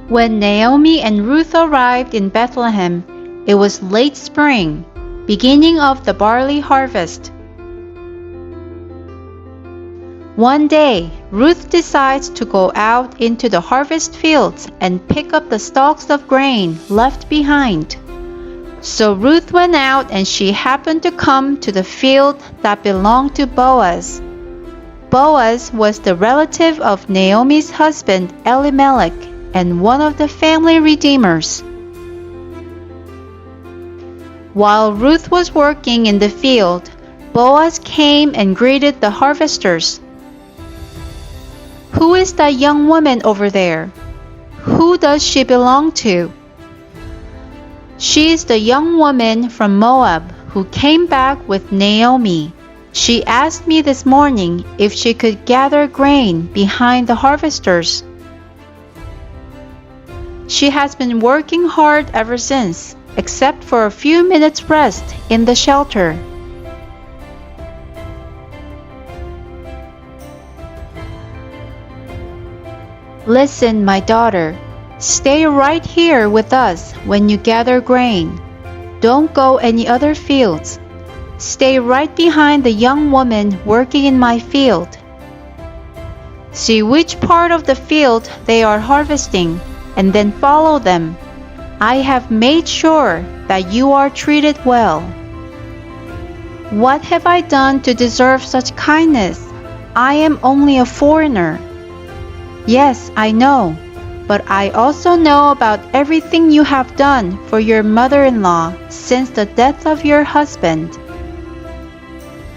When Naomi and Ruth arrived in Bethlehem, it was late spring, beginning of the barley harvest. One day, Ruth decides to go out into the harvest fields and pick up the stalks of grain left behind. So Ruth went out, and she happened to come to the field that belonged to Boaz. Boaz was the relative of Naomi's husband Elimelech and one of the family redeemers. While Ruth was working in the field, Boaz came and greeted the harvesters. "Who is that young woman over there? Who does she belong to?" "She is the young woman from Moab who came back with Naomi. She asked me this morning if she could gather grain behind the harvesters. She has been working hard ever since, except for a few minutes' rest in the shelter." "Listen, my daughter, stay right here with us when you gather grain. Don't go any other fields. Stay right behind the young woman working in my field. See which part of the field they are harvesting, and then follow them. I have made sure that you are treated well." "What have I done to deserve such kindness? I am only a foreigner." "Yes, I know, but I also know about everything you have done for your mother-in-law since the death of your husband.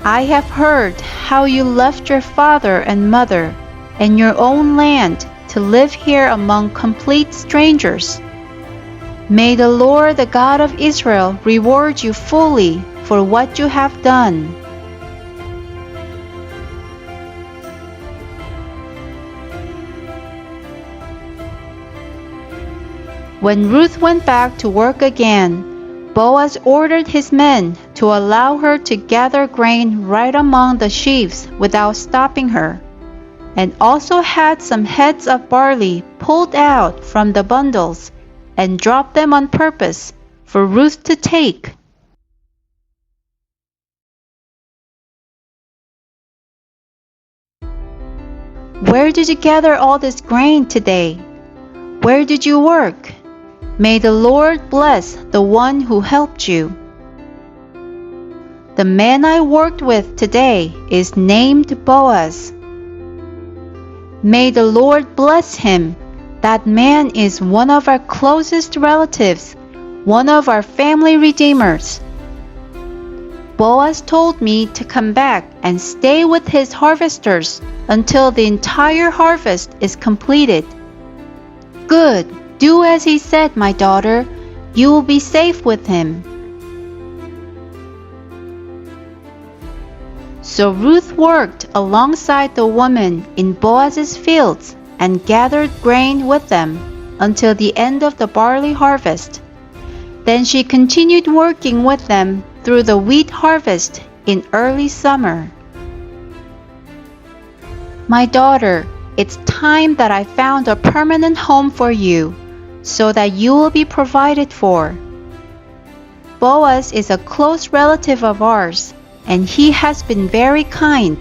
I have heard how you left your father and mother and your own land to live here among complete strangers. May the Lord, the God of Israel, reward you fully for what you have done." When Ruth went back to work again, Boaz ordered his men to allow her to gather grain right among the sheaves without stopping her, and also had some heads of barley pulled out from the bundles and dropped them on purpose for Ruth to take. "Where did you gather all this grain today? Where did you work? May the Lord bless the one who helped you." "The man I worked with today is named Boaz." "May the Lord bless him. That man is one of our closest relatives, one of our family redeemers." Boaz told me to come back and stay with his harvesters until the entire harvest is completed. "Good. Do as he said, my daughter. You will be safe with him." So Ruth worked alongside the woman in Boaz's fields and gathered grain with them until the end of the barley harvest. Then she continued working with them through the wheat harvest in early summer. "My daughter, it's time that I found a permanent home for you, so that you will be provided for. Boaz is a close relative of ours, and he has been very kind.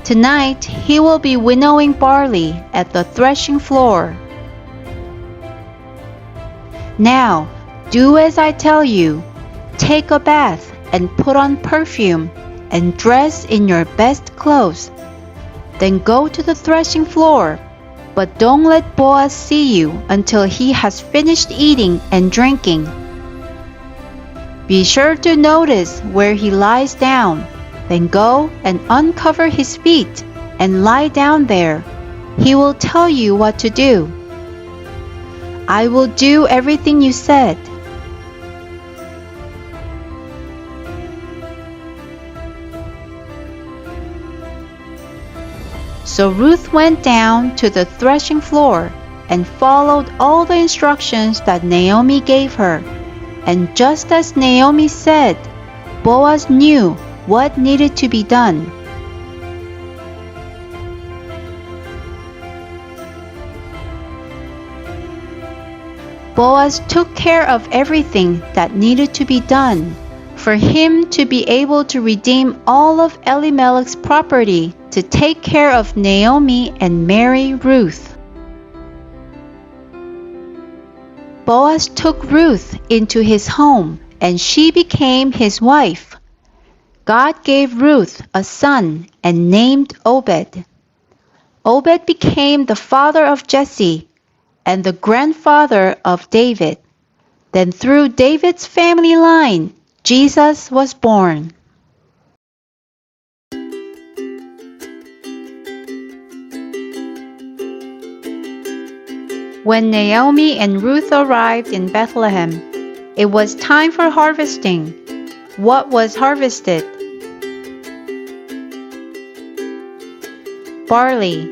Tonight he will be winnowing barley at the threshing floor. Now, do as I tell you. Take a bath and put on perfume and dress in your best clothes. Then go to the threshing floor, but don't let Boaz see you until he has finished eating and drinking. Be sure to notice where he lies down. Then go and uncover his feet and lie down there. He will tell you what to do. I will do everything you said." So Ruth went down to the threshing floor and followed all the instructions that Naomi gave her. And just as Naomi said, Boaz knew what needed to be done. Boaz took care of everything that needed to be done for him to be able to redeem all of Elimelech's property to take care of Naomi and marry Ruth. Boaz took Ruth into his home and she became his wife. God gave Ruth a son and named Obed. Obed became the father of Jesse and the grandfather of David. Then through David's family line, Jesus was born. When Naomi and Ruth arrived in Bethlehem, it was time for harvesting. What was harvested? Barley.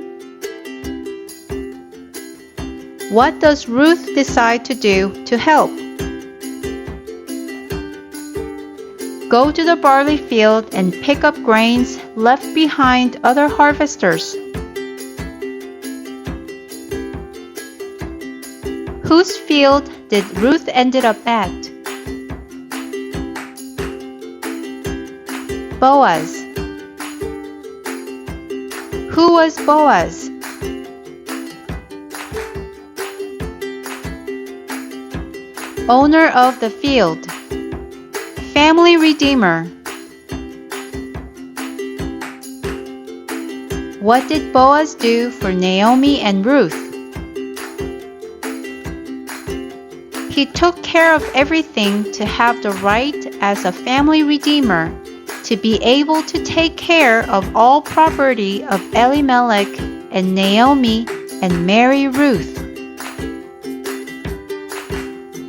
What does Ruth decide to do to help? Go to the barley field and pick up grains left behind other harvesters. Whose field did Ruth ended up at? Boaz. Who was Boaz? Owner of the field. Family redeemer. What did Boaz do for Naomi and Ruth? He took care of everything to have the right as a family redeemer to be able to take care of all property of Elimelech and Naomi and marry Ruth.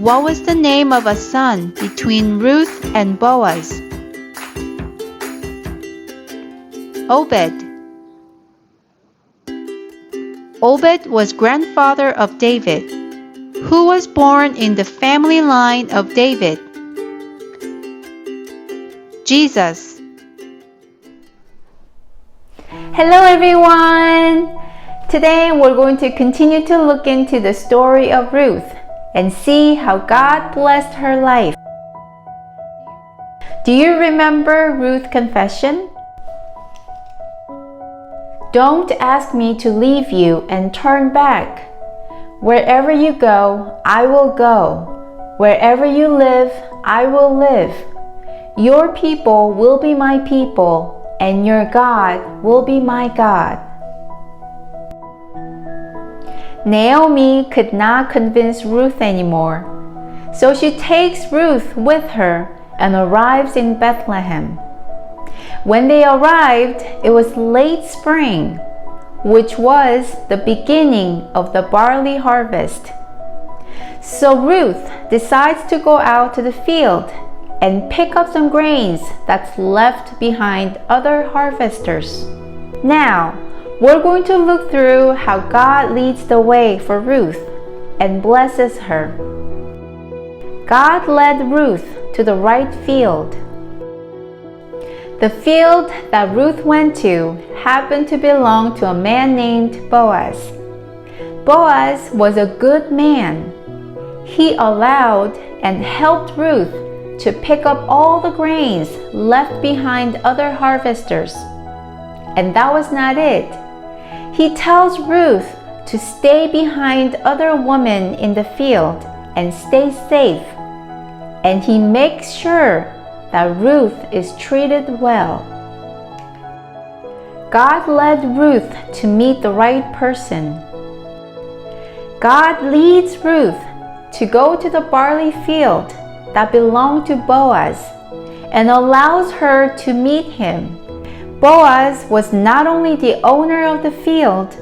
What was the name of a son between Ruth and Boaz? Obed. Obed was grandfather of David. Who was born in the family line of David? Jesus. Hello everyone! Today we're going to continue to look into the story of Ruth and see how God blessed her life. Do you remember Ruth's confession? Don't ask me to leave you and turn back. Wherever you go, I will go. Wherever you live, I will live. Your people will be my people, and your God will be my God. Naomi could not convince Ruth anymore, so she takes Ruth with her and arrives in Bethlehem. When they arrived, it was late spring, which was the beginning of the barley harvest. So Ruth decides to go out to the field and pick up some grains that's left behind other harvesters. Now, we're going to look through how God leads the way for Ruth and blesses her. God led Ruth to the right field. The field that Ruth went to happened to belong to a man named Boaz. Boaz was a good man. He allowed and helped Ruth to pick up all the grains left behind other harvesters. And that was not it. He tells Ruth to stay behind other women in the field and stay safe. And he makes sure that Ruth is treated well. God led Ruth to meet the right person. God leads Ruth to go to the barley field that belonged to Boaz and allows her to meet him. Boaz was not only the owner of the field,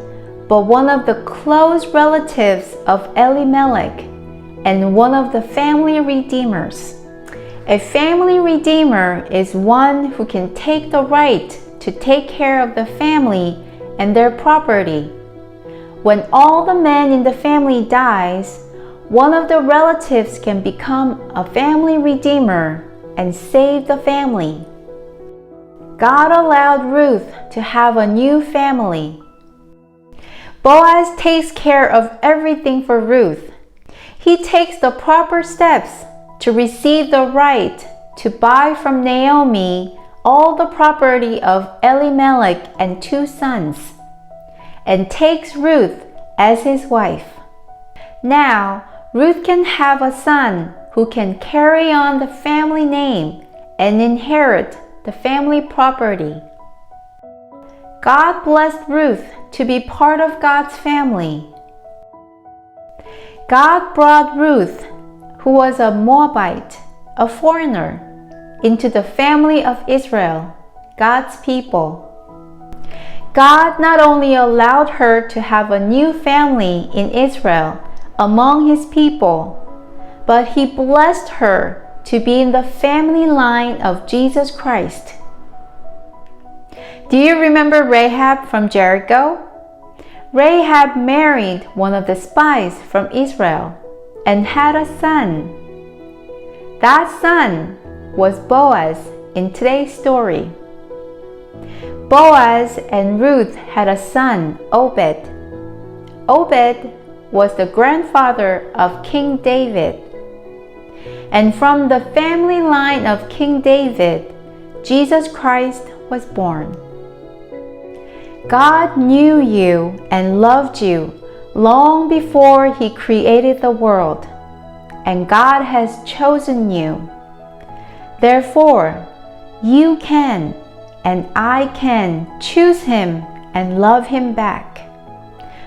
but one of the close relatives of Elimelech and one of the family redeemers. A family redeemer is one who can take the right to take care of the family and their property. When all the men in the family dies, one of the relatives can become a family redeemer and save the family. God allowed Ruth to have a new family. Boaz takes care of everything for Ruth. He takes the proper steps to receive the right to buy from Naomi all the property of Elimelech and 2 sons, and takes Ruth as his wife. Now, Ruth can have a son who can carry on the family name and inherit the family property. God blessed Ruth to be part of God's family. God brought Ruth, who was a Moabite, a foreigner, into the family of Israel, God's people. God not only allowed her to have a new family in Israel among his people, but he blessed her to be in the family line of Jesus Christ. Do you remember Rahab from Jericho? Rahab married one of the spies from Israel and had a son. That son was Boaz in today's story. Boaz and Ruth had a son, Obed. Obed was the grandfather of King David. And from the family line of King David, Jesus Christ was born. God knew you and loved you long before he created the world, and God has chosen you. Therefore, you can and I can choose him and love him back.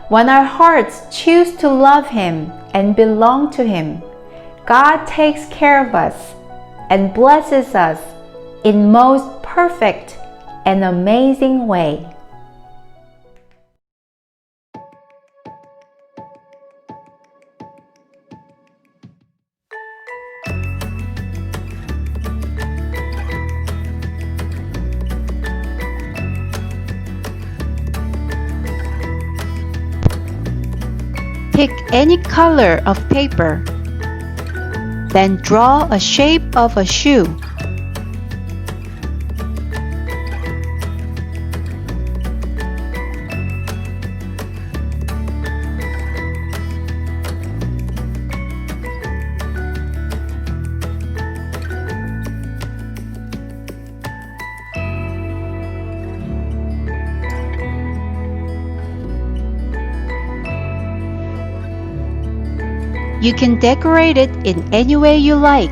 When our hearts choose to love him and belong to him, God takes care of us and blesses us in most perfect and amazing way. Pick any color of paper. Then draw a shape of a shoe. You can decorate it in any way you like.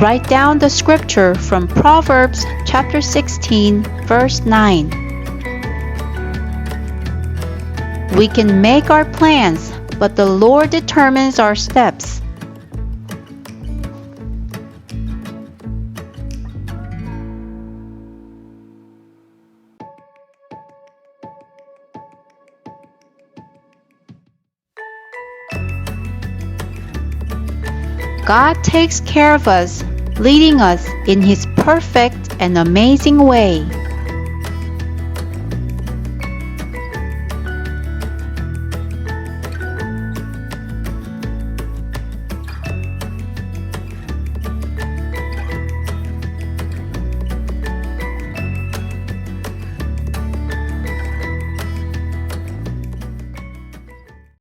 Write down the scripture from Proverbs chapter 16, verse 9. We can make our plans, but the Lord determines our steps. God takes care of us, leading us in his perfect and amazing way.